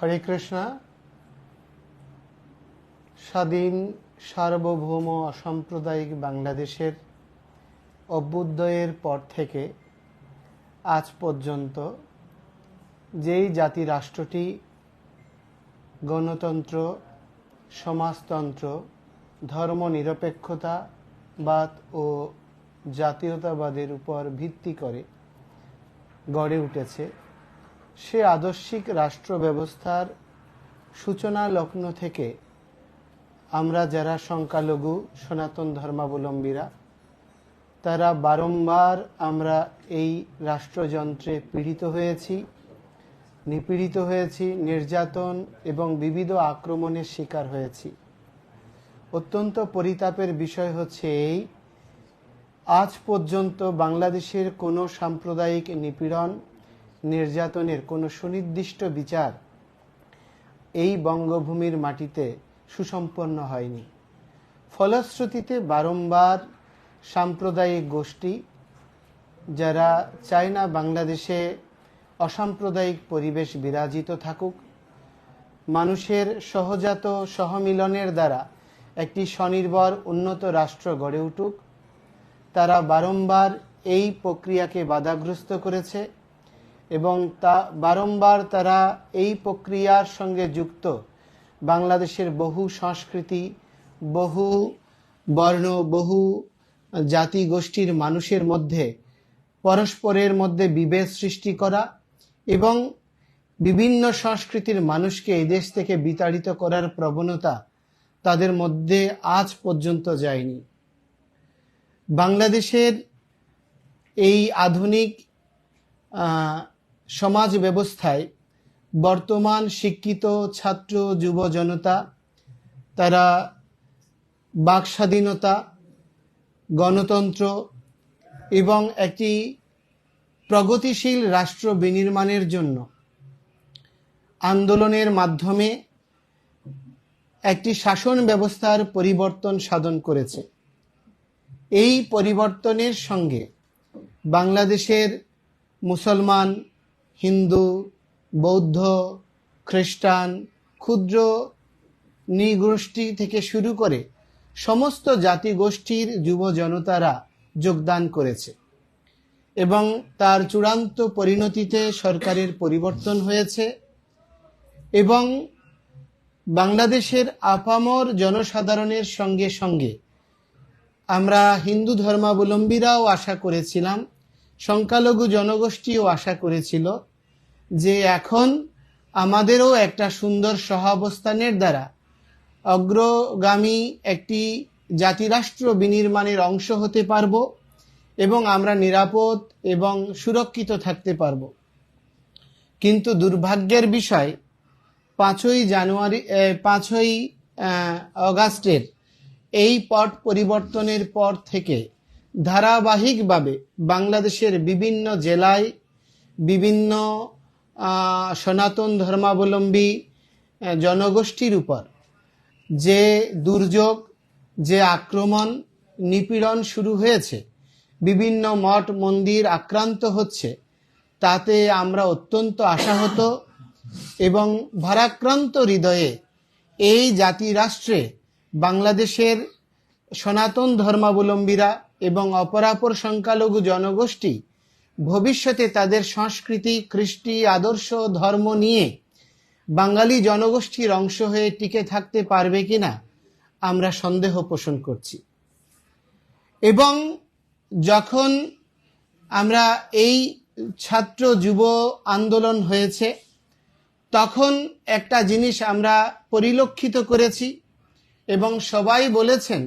হরে কৃষ্ণ। স্বাধীন সার্বভৌম অসাম্প্রদায়িক বাংলাদেশের অভ্যুদয়ের পর থেকে আজ পর্যন্ত যেই জাতি রাষ্ট্রটি গণতন্ত্র, সমাজতন্ত্র, ধর্মনিরপেক্ষতাবাদ ও জাতীয়তাবাদের উপর ভিত্তি করে গড়ে উঠেছে, সে আদর্শিক রাষ্ট্র ব্যবস্থার সূচনা লগ্ন থেকে আমরা যারা সংখ্যালঘু সনাতন ধর্মাবলম্বীরা, তারা বারংবার আমরা এই রাষ্ট্রযন্ত্রে পীড়িত হয়েছি, নিপীড়িত হয়েছি, নির্যাতন এবং বিবিধ আক্রমণের শিকার হয়েছি। অত্যন্ত পরিতাপের বিষয় হচ্ছে এই, আজ পর্যন্ত বাংলাদেশের কোনো সাম্প্রদায়িক নিপীড়ন, নির্যাতনের কোনো সুনির্দিষ্ট বিচার এই বঙ্গভূমির মাটিতে সুসম্পন্ন হয়নি। ফলশ্রুতিতে বারংবার সাম্প্রদায়িক গোষ্ঠী যারা চায় না বাংলাদেশে অসাম্প্রদায়িক পরিবেশ বিরাজিত থাকুক, মানুষের সহজাত সহমিলনের দ্বারা একটি স্বনির্ভর উন্নত রাষ্ট্র গড়ে উঠুক, তারা বারংবার এই প্রক্রিয়াকে বাধাগ্রস্ত করেছে এবং বারংবার তারা এই প্রক্রিয়ার সঙ্গে যুক্ত বাংলাদেশের বহু সংস্কৃতি, বহু বর্ণ, বহু জাতি গোষ্ঠীর মানুষের মধ্যে পরস্পরের মধ্যে বিভেদ সৃষ্টি করা এবং বিভিন্ন সংস্কৃতির মানুষকে এই দেশ থেকে বিতাড়িত করার প্রবণতা তাদের মধ্যে আজ পর্যন্ত যায়নি। বাংলাদেশের এই আধুনিক সমাজ ব্যবস্থায় বর্তমান শিক্ষিত ছাত্র যুব জনতা তারা বাক স্বাধীনতা, গণতন্ত্র এবং একটি প্রগতিশীল রাষ্ট্র বিনির্মাণের জন্য আন্দোলনের মাধ্যমে একটি শাসন ব্যবস্থার পরিবর্তন সাধন করেছে। এই পরিবর্তনের সঙ্গে বাংলাদেশের মুসলমান, হিন্দু, বৌদ্ধ, খ্রিস্টান, ক্ষুদ্র নৃগোষ্ঠী থেকে শুরু করে সমস্ত জাতিগোষ্ঠীর যুব জনতারা যোগদান করেছে এবং তার চূড়ান্ত পরিণতিতে সরকারের পরিবর্তন হয়েছে এবং বাংলাদেশের আপামর জনসাধারণের সঙ্গে সঙ্গে আমরা হিন্দু ধর্মাবলম্বীরাও আশা করেছিলাম, সংখ্যালঘু জনগোষ্ঠীও আশা করেছিল যে এখন আমাদেরও একটা সুন্দর সহাবস্থানের দ্বারা অগ্রগামী একটি জাতিরাষ্ট্র বিনির্মাণের অংশ হতে পারব এবং আমরা নিরাপদ এবং সুরক্ষিত থাকতে পারব। কিন্তু দুর্ভাগ্যের বিষয় 5ই অগাস্টের এই পট পরিবর্তনের পর থেকে ধারাবাহিকভাবে বাংলাদেশের বিভিন্ন জেলায় বিভিন্ন সনাতন ধর্মাবলম্বী জনগোষ্ঠীর উপর যে দুর্যোগ, যে আক্রমণ, নিপীড়ন শুরু হয়েছে, বিভিন্ন মঠ মন্দির আক্রান্ত হচ্ছে, তাতে আমরা অত্যন্ত আশাহত এবং ভারাক্রান্ত হৃদয়ে এই জাতি রাষ্ট্রে বাংলাদেশের সনাতন ধর্মাবলম্বীরা এবং অপরাপর সংখ্যালঘু জনগোষ্ঠী ভবিষ্যতে তাদের সংস্কৃতি, কৃষ্টি, আদর্শ, ধর্ম নিয়ে বাঙালি জনগোষ্ঠীর অংশ হয়ে টিকে থাকতে পারবে কিনা আমরা সন্দেহ পোষণ করছি। এবং যখন আমরা এই ছাত্র যুব আন্দোলন হয়েছে, তখন একটা জিনিস আমরা পরিলক্ষিত করেছি এবং সবাই বলেছেন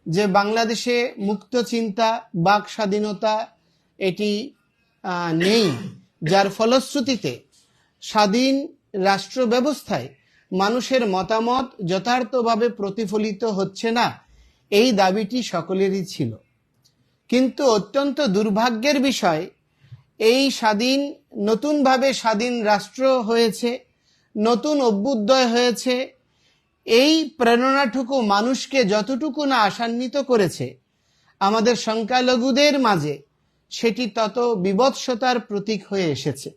যে বাংলাদেশে মুক্ত চিন্তা, বাক স্বাধীনতা এটি নেই, যার ফলশ্রুতিতে স্বাধীন রাষ্ট্র ব্যবস্থায় মানুষের মতামত যথার্থভাবে প্রতিফলিত হচ্ছে না, এই দাবিটি সকলেরই ছিল। কিন্তু অত্যন্ত দুর্ভাগ্যের বিষয়, এই নতুনভাবে স্বাধীন রাষ্ট্র হয়েছে, নতুন অভ্যুদয় হয়েছে, এই প্রেরণাটুকু মানুষকে যতটুকু না আশান্বিত করেছে, আমাদের সংখ্যালঘুদের মাঝে সেটি তত বিভৎসতার প্রতীক হয়ে এসেছে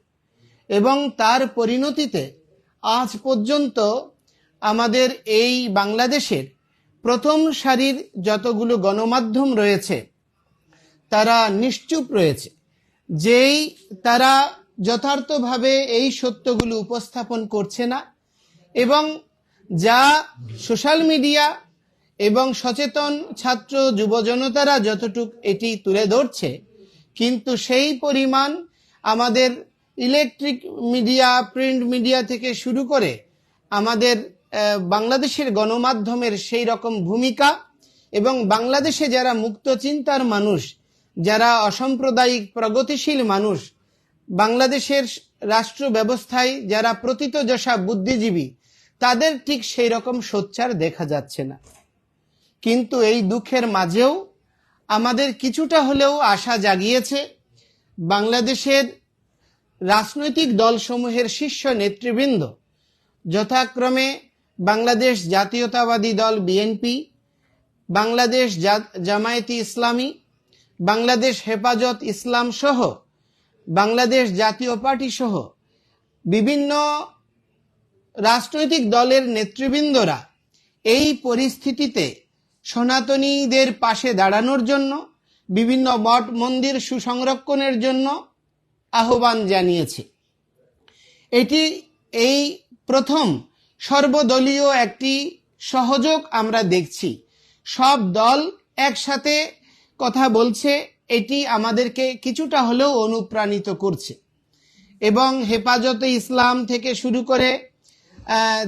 এবং তার পরিণতিতে আজ পর্যন্ত আমাদের এই বাংলাদেশের প্রথম সারির যতগুলো গণমাধ্যম রয়েছে তারা নিশ্চুপ রয়েছে, যেই তারা যথার্থভাবে এই সত্যগুলো উপস্থাপন করছে না, এবং যা সোশ্যাল মিডিয়া এবং সচেতন ছাত্র যুব জনতারা যতটুকু এটি তুলে ধরছে, কিন্তু সেই পরিমাণ আমাদের ইলেকট্রিক মিডিয়া, প্রিন্ট মিডিয়া থেকে শুরু করে আমাদের বাংলাদেশের গণমাধ্যমের সেই রকম ভূমিকা, এবং বাংলাদেশে যারা মুক্ত চিন্তার মানুষ, যারা অসাম্প্রদায়িক প্রগতিশীল মানুষ, বাংলাদেশের রাষ্ট্র ব্যবস্থায় যারা প্রথিতযশা বুদ্ধিজীবী, তাদের ঠিক সেই রকম সোচ্চার দেখা যাচ্ছে না। কিন্তু এই দুঃখের মাঝেও আমাদের কিছুটা হলেও আশা জাগিয়েছে বাংলাদেশের রাজনৈতিক দলসমূহের শীর্ষ নেতৃবৃন্দ, যথাক্রমে বাংলাদেশ জাতীয়তাবাদী দল বিএনপি, বাংলাদেশ জামায়াতে ইসলামী, বাংলাদেশ হেফাজত ইসলাম সহ বাংলাদেশ জাতীয় পার্টি সহ বিভিন্ন রাজনৈতিক দলের নেতৃবৃন্দরা এই পরিস্থিতিতে সনাতনীদের পাশে দাঁড়ানোর জন্য, বিভিন্ন মঠ মন্দির সুসংরক্ষণের জন্য আহ্বান জানিয়েছে। এটি এই প্রথম সর্বদলীয় একটি সহযোগ আমরা দেখছি। সব দল একসাথে কথা বলছে, এটি আমাদেরকে কিছুটা হলেও অনুপ্রাণিত করছে। এবং হেফাজতে ইসলাম থেকে শুরু করে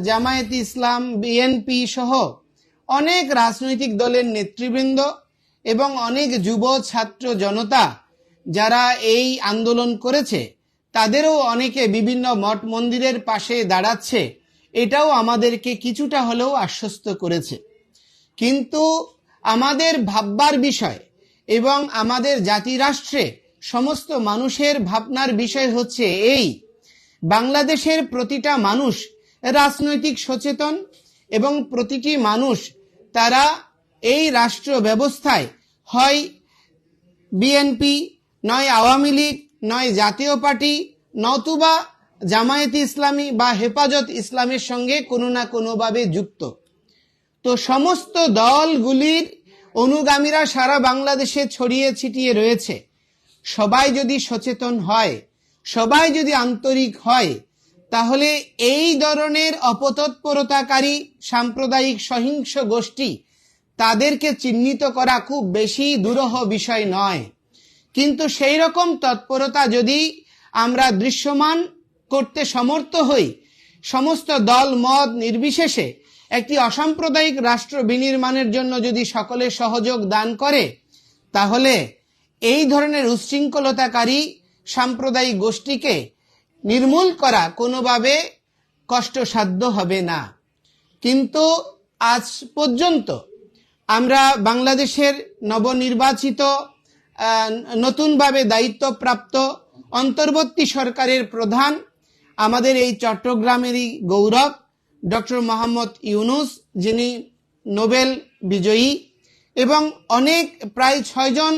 জামায়াতে ইসলাম, বিএনপি সহ অনেক রাজনৈতিক দলের নেতৃবৃন্দ এবং অনেক যুব ছাত্র জনতা যারা এই আন্দোলন করেছে, তাদেরও অনেকে বিভিন্ন মঠ মন্দিরের পাশে দাঁড়াচ্ছে, এটাও আমাদেরকে কিছুটা হলেও আশ্বস্ত করেছে। কিন্তু আমাদের ভাববার বিষয় এবং আমাদের জাতিরাষ্ট্রে সমস্ত মানুষের ভাবনার বিষয় হচ্ছে এই, বাংলাদেশের প্রতিটা মানুষ রাজনৈতিক সচেতন, এবং প্রতিটি মানুষ তারা এই রাষ্ট্র ব্যবস্থায় হয় বিএনপি, নয় আওয়ামী লীগ, নয় জাতীয় পার্টি, নতুবা জামায়াতে ইসলামী বা হেফাজত ইসলামের সঙ্গে কোনো না কোনোভাবে যুক্ত। তো সমস্ত দলগুলির অনুগামীরা সারা বাংলাদেশে ছড়িয়ে ছিটিয়ে রয়েছে। সবাই যদি সচেতন হয়, সবাই যদি আন্তরিক হয়, তাহলে এই ধরনের অপতৎপরতাকারী সাম্প্রদায়িক সহিংস গোষ্ঠী, তাদেরকে চিহ্নিত করা খুব বেশি দুরূহ বিষয় নয়। কিন্তু সেই রকম তৎপরতা যদি আমরা দৃশ্যমান করতে সমর্থ হই, সমস্ত দল মত নির্বিশেষে একটি অসাম্প্রদায়িক রাষ্ট্র বিনির্মাণের জন্য যদি সকলে সহযোগ দান করে, তাহলে এই ধরনের উচ্ছৃঙ্খলতাকারী সাম্প্রদায়িক গোষ্ঠীকে নির্মূল করা কোনোভাবে কষ্টসাধ্য হবে না। কিন্তু আজ পর্যন্ত আমরা বাংলাদেশের নবনির্বাচিত নতুনভাবে দায়িত্বপ্রাপ্ত অন্তর্বর্তী সরকারের প্রধান, আমাদের এই চট্টগ্রামেরই গৌরব ডক্টর মোহাম্মদ ইউনূস, যিনি নোবেল বিজয়ী, এবং অনেক প্রায় 6 জন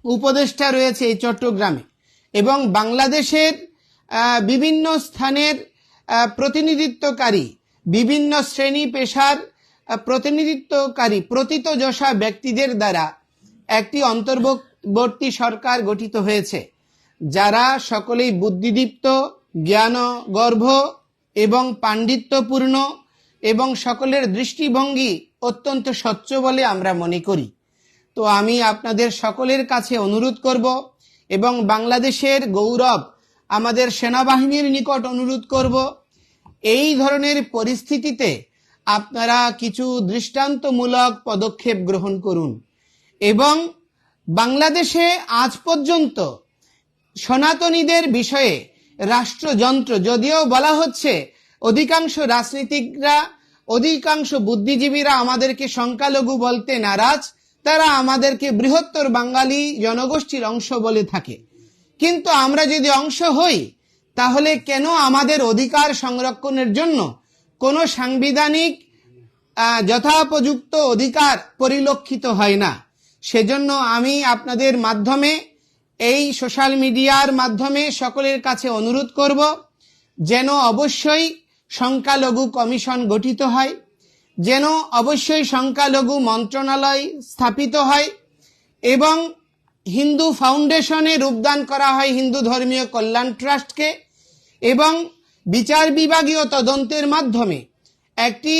উপদেষ্টা রয়েছে এই চট্টগ্রামে, এবং বাংলাদেশের বিভিন্ন স্থানের প্রতিনিধিত্বকারী, বিভিন্ন শ্রেণী পেশার প্রতিনিধিত্বকারী প্রথিতযশা ব্যক্তিদের দ্বারা একটি অন্তর্বর্তী সরকার গঠিত হয়েছে, যারা সকলেই বুদ্ধিদীপ্ত, জ্ঞানগর্ভ এবং পাণ্ডিত্যপূর্ণ, এবং সকলের দৃষ্টিভঙ্গি অত্যন্ত স্বচ্ছ বলে আমরা মনে করি। তো আমি আপনাদের সকলের কাছে অনুরোধ করব, এবং বাংলাদেশের গৌরব আমাদের সেনাবাহিনীর নিকট অনুরোধ করব, এই ধরনের পরিস্থিতিতে আপনারা কিছু দৃষ্টান্তমূলক পদক্ষেপ গ্রহণ করুন। এবং বাংলাদেশে আজ পর্যন্ত সনাতনীদের বিষয়ে রাষ্ট্রযন্ত্র, যদিও বলা হচ্ছে অধিকাংশ রাজনীতিকরা, অধিকাংশ বুদ্ধিজীবীরা আমাদেরকে সংখ্যালঘু বলতে নারাজ, তারা আমাদেরকে বৃহত্তর বাঙালি জনগোষ্ঠীর অংশ বলে থাকে। কিন্তু আমরা যদি অংশ হই, তাহলে কেন আমাদের অধিকার সংরক্ষণের জন্য কোনো সাংবিধানিক যথোপযুক্ত অধিকার পরিলক্ষিত হয় না? সেজন্য আমি আপনাদের মাধ্যমে, এই সোশ্যাল মিডিয়ার মাধ্যমে সকলের কাছে অনুরোধ করব, যেন অবশ্যই সংখ্যালঘু কমিশন গঠিত হয়, যেন অবশ্যই সংখ্যালঘু মন্ত্রণালয় স্থাপিত হয় এবং হিন্দু ফাউন্ডেশনে রূপদান করা হয় হিন্দু ধর্মীয় কল্যাণ ট্রাস্টকে, এবং বিচার বিভাগীয় তদন্তের মাধ্যমে একটি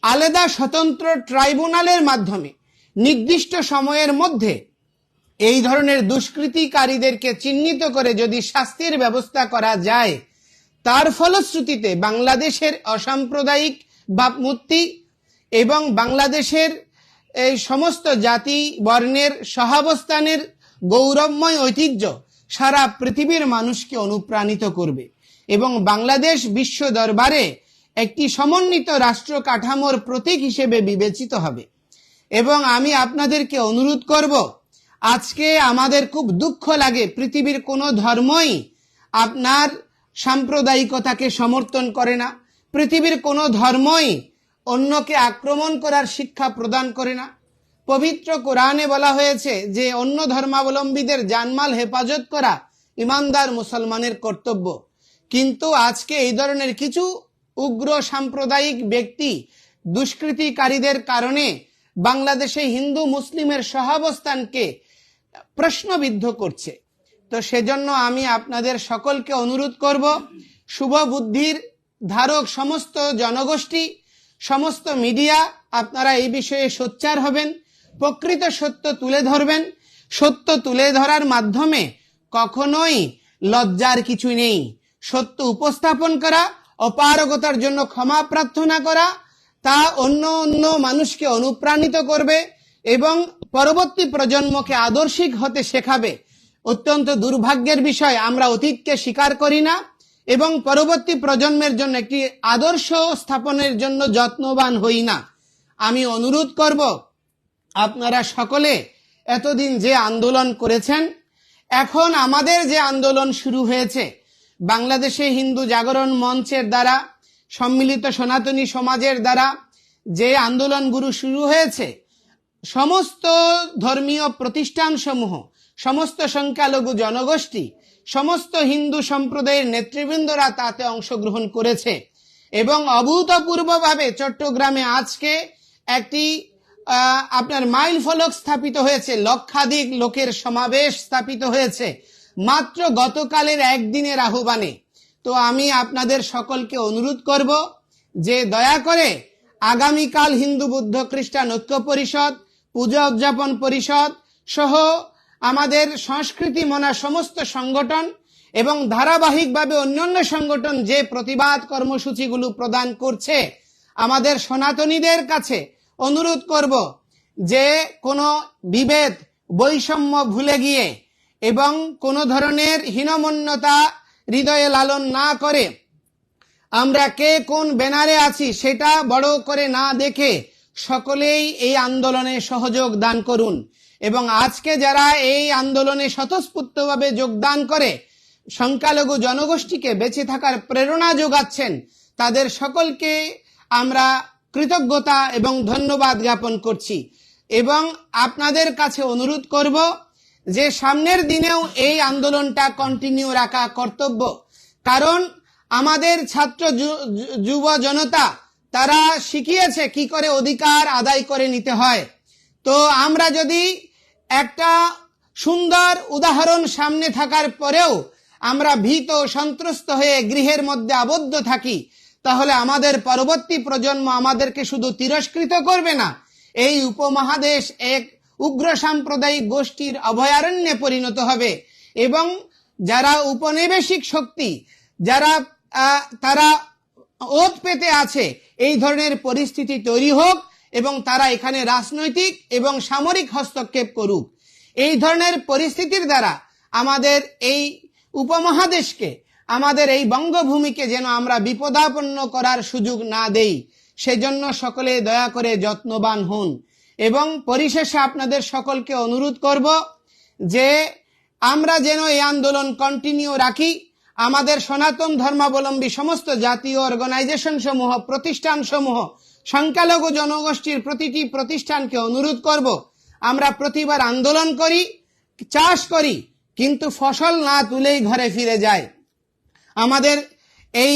আলাদা স্বতন্ত্র ট্রাইব্যুনালের মাধ্যমে নির্দিষ্ট সময়ের মধ্যে এই ধরনের দুষ্কৃতিকারীদেরকে চিহ্নিত করে যদি শাস্তির ব্যবস্থা করা যায়, তার ফলশ্রুতিতে বাংলাদেশের অসাম্প্রদায়িক ভাবমূর্তি এবং বাংলাদেশের এই সমস্ত জাতি বর্ণের সহাবস্থানের গৌরবময় ঐতিহ্য সারা পৃথিবীর মানুষকে অনুপ্রাণিত করবে এবং বাংলাদেশ বিশ্ব দরবারে একটি সমন্বিত রাষ্ট্র কাঠামোর প্রতীক হিসেবে বিবেচিত হবে। এবং আমি আপনাদেরকে অনুরোধ করব, আজকে আমাদের খুব দুঃখ লাগে পৃথিবীর কোনো ধর্মই আপনার সাম্প্রদায়িকতাকে সমর্থন করে না, পৃথিবীর কোনো ধর্মই অন্যকে আক্রমণ করার শিক্ষা প্রদান করে না। পবিত্র কোরআনে বলা হয়েছে যে অন্য ধর্মাবলম্বীদের জানমাল হেফাজত করা ইমানদার মুসলমানের কর্তব্য, কিন্তু আজকে এই ধরনের কিছু উগ্র সাম্প্রদায়িক ব্যক্তি দুষ্কৃতিকারীদের কারণে বাংলাদেশে হিন্দু মুসলিমের সহাবস্থানকে প্রশ্নবিদ্ধ করছে। তো সেজন্য আমি আপনাদের সকলকে অনুরোধ করব, শুভ বুদ্ধির ধারক সমস্ত জনগোষ্ঠী, সমস্ত মিডিয়া, আপনারা এই বিষয়ে সোচ্চার হবেন, প্রকৃত সত্য তুলে ধরবেন। সত্য তুলে ধরার মাধ্যমে কখনোই লজ্জার কিছু নেই। সত্য উপস্থাপন করা, অপারগতার জন্য ক্ষমা প্রার্থনা করা, তা অন্য অন্য মানুষকে অনুপ্রাণিত করবে এবং পরবর্তী প্রজন্মকে আদর্শিক হতে শেখাবে। অত্যন্ত দুর্ভাগ্যের বিষয়, আমরা অতীতকে স্বীকার করি না এবং পরবর্তী প্রজন্মের জন্য একটি আদর্শ স্থাপনের জন্য যত্নবান হই না। আমি অনুরোধ করব, আপনারা সকলে এতদিন যে আন্দোলন করেছেন, এখন আমাদের যে আন্দোলন শুরু হয়েছে বাংলাদেশে হিন্দু জাগরণ মঞ্চের দ্বারা, সম্মিলিত সনাতনী সমাজের দ্বারা যে আন্দোলনগুলো শুরু হয়েছে, সমস্ত ধর্মীয় প্রতিষ্ঠানসমূহ, সমস্ত সংখ্যালঘু জনগোষ্ঠী, সমস্ত হিন্দু সম্প্রদায়ের নেতৃবৃন্দরা তাতে অংশগ্রহণ করেছে এবং অভূতপূর্বভাবে চট্টগ্রামে আজকে একটি আপনার মাইল ফলক স্থাপিত হয়েছে, লক্ষাধিক লোকের সমাবেশ স্থাপিত হয়েছে মাত্র গতকালের একদিনের আহ্বানে। তো আমি আপনাদের সকলকে অনুরোধ করব যে দয়া করে আগামীকাল হিন্দু বৌদ্ধ খ্রিস্টান ঐক্য পরিষদ, পূজা উদযাপন পরিষদ সহ আমাদের সংস্কৃতি মনা সমস্ত সংগঠন এবং ধারাবাহিকভাবে অন্যান্য সংগঠন যে প্রতিবাদ কর্মসূচিগুলো প্রদান করছে, আমাদের সনাতনীদের কাছে অনুরোধ করব যে কোনো বিভেদ বৈষম্য ভুলে গিয়ে এবং কোনো ধরনের হীনমন্যতা হৃদয়ে লালন না করে, আমরা কে কোন ব্যানারে আছি সেটা বড় করে না দেখে সকলেই এই আন্দোলনে সহযোগ দান করুন। এবং আজকে যারা এই আন্দোলনে স্বতঃস্ফূর্তভাবে যোগদান করে সংখ্যালঘু জনগোষ্ঠীকে বেঁচে থাকার প্রেরণা যোগাচ্ছেন, তাদের সকলকে আমরা কৃতজ্ঞতা এবং ধন্যবাদ জ্ঞাপন করছি এবং আপনাদের কাছে অনুরোধ করব যে সামনের দিনেও এই আন্দোলনটা কন্টিনিউ রাখা কর্তব্য। কারণ আমাদের ছাত্র যুব জনতা তারা শিখিয়েছে কি করে অধিকার আদায় করে নিতে হয়। তো আমরা যদি একটা সুন্দর উদাহরণ সামনে থাকার পরেও আমরা ভীত সন্ত্রস্ত হয়ে গৃহের মধ্যে আবদ্ধ থাকি, তাহলে আমাদের পরবর্তী প্রজন্ম আমাদেরকে শুধু তিরস্কৃত করবে না, এই উপমহাদেশ এক উগ্র সাম্প্রদায়িক গোষ্ঠীর অভয়ারণ্যে পরিণত হবে এবং যারা উপনিবেশিক শক্তি, যারা তারা ওত পেতে আছে, এই ধরনের পরিস্থিতি তৈরি হোক এবং তারা এখানে রাজনৈতিক এবং সামরিক হস্তক্ষেপ করুক। এই ধরনের পরিস্থিতির দ্বারা আমাদের এই উপমহাদেশকে, আমাদের এই বঙ্গভূমিকে যেন আমরা বিপদাপন্ন করার সুযোগ না দেই, সেজন্য সকলে দয়া করে যত্নবান হন। এবং পরিশেষে আপনাদের সকলকে অনুরোধ করব যে আমরা যেন এই আন্দোলন কন্টিনিউ রাখি। আমাদের সনাতন ধর্মাবলম্বী সমস্ত জাতীয় অর্গানাইজেশন সমূহ, প্রতিষ্ঠান সমূহ, সংখ্যালঘু জনগোষ্ঠীর প্রতিটি প্রতিষ্ঠানকে অনুরোধ করব, আমরা প্রতিবার আন্দোলন করি, চাষ করি, কিন্তু ফসল না তুলেই ঘরে ফিরে যায়। আমাদের এই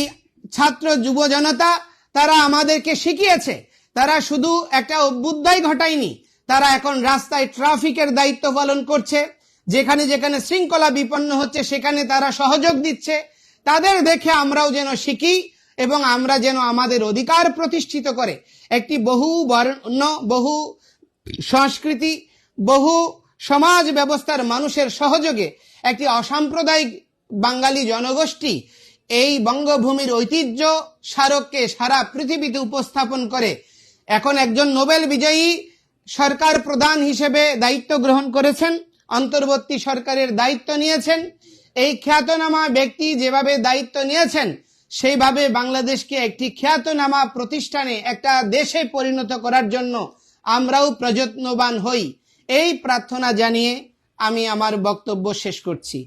ছাত্র যুব জনতা তারা আমাদেরকে শিখিয়েছে। তারা শুধু একটা অভ্যুদয় ঘটায়নি, তারা এখন রাস্তায় ট্রাফিকের দায়িত্ব পালন করছে। যেখানে যেখানে শৃঙ্খলা বিপন্ন হচ্ছে সেখানে তারা সহযোগ দিচ্ছে। তাদের দেখে আমরাও যেন শিখি এবং আমরা যেন আমাদের অধিকার প্রতিষ্ঠিত করে একটি বহু বর্ণ, বহু সংস্কৃতি, বহু সমাজ ব্যবস্থার মানুষের সহযোগে একটি অসাম্প্রদায়িক বাঙালি জনগোষ্ঠী এই বঙ্গভূমির ঐতিহ্য স্মারককে সারা পৃথিবীতে উপস্থাপন করে। এখন একজন নোবেল বিজয়ী সরকার প্রধান হিসেবে দায়িত্ব গ্রহণ করেছেন, অন্তর্বর্তী সরকারের দায়িত্ব নিয়েছেন। এই খ্যাতনামা ব্যক্তি যেভাবে দায়িত্ব নিয়েছেন সেইভাবে বাংলাদেশকে একটি খ্যাতনামা প্রতিষ্ঠানে, একটা দেশে পরিণত করার জন্য আমরাও প্রযত্নবান হই, এই প্রার্থনা জানিয়ে আমি আমার বক্তব্য শেষ করছি।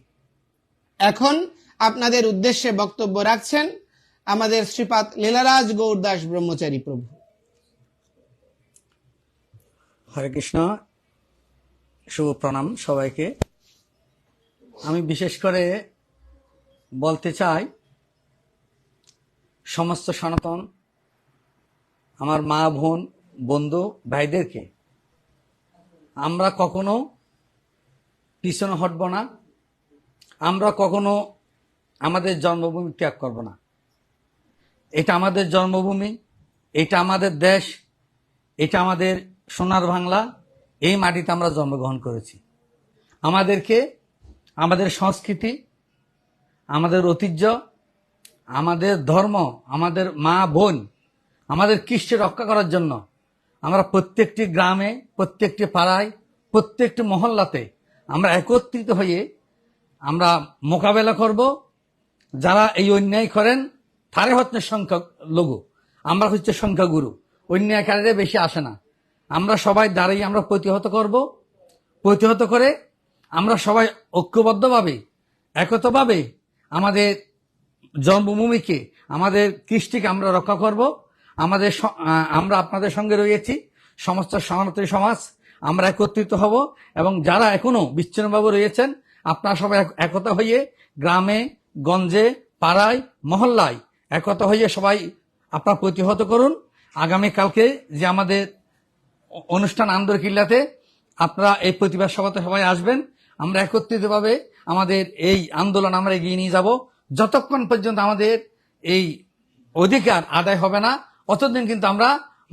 এখন আপনাদের উদ্দেশ্যে বক্তব্য রাখছেন আমাদের শ্রীপাদ লীলারাজ গৌরদাস ব্রহ্মচারী প্রভু। হরে কৃষ্ণ, শুভ প্রণাম সবাইকে। আমি বিশেষ করে বলতে চাই সমস্ত সনাতন আমার মা বোন বন্ধু ভাইদেরকে, আমরা কখনো পিছনে হটব না, আমরা কখনো আমাদের জন্মভূমি ত্যাগ করব না। এটা আমাদের জন্মভূমি, এটা আমাদের দেশ, এটা আমাদের সোনার বাংলা। এই মাটিতে আমরা জন্মগ্রহণ করেছি। আমাদেরকে আমাদের সংস্কৃতি, আমাদের ঐতিহ্য, আমাদের ধর্ম, আমাদের মা বোন, আমাদের কৃষ্টি রক্ষা করার জন্য আমরা প্রত্যেকটি গ্রামে, প্রত্যেকটি পাড়ায়, প্রত্যেকটি মহল্লাতে আমরা একত্রিত হয়ে আমরা মোকাবেলা করব। যারা এই অন্যায় করেন তারা হচ্ছে সংখ্যা লঘু, আমরা হচ্ছে সংখ্যাগুরু। অন্যায়কারীরা বেশি আসে না। আমরা সবাই দাঁড়িয়ে আমরা প্রতিহত করব। প্রতিহত করে আমরা সবাই ঐক্যবদ্ধভাবে, একতভাবে আমাদের জন্মভূমিকে, আমাদের কৃষ্টিকে আমরা রক্ষা করব। আমরা আপনাদের সঙ্গে রয়েছি, সমস্ত সনাতনী সমাজ আমরা একত্রিত হব। এবং যারা এখনো বিচ্ছিন্নভাবে রয়েছেন আপনারা সবাই একতা হয়ে গ্রামে গঞ্জে পাড়ায় মহল্লায় একতা হয়ে সবাই আপনারা প্রতিহত করুন। আগামীকালকে যে আমাদের অনুষ্ঠান আন্দরকিল্লাতে আপনারা এই প্রতিবাদ সভাতে সবাই আসবেন। আমরা একত্রিতভাবে আমাদের এই আন্দোলন আমরা এগিয়ে নিয়ে যাব। যতক্ষণ পর্যন্ত আমাদের এই অধিকার আদায় হবে না অতদিন কিন্তু আমরা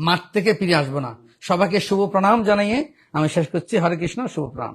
মাঠ থেকে ফিরে আসবো না। সবাইকে শুভ প্রণাম জানিয়ে আমি শেষ করছি। হরে কৃষ্ণ, শুভ প্রণাম।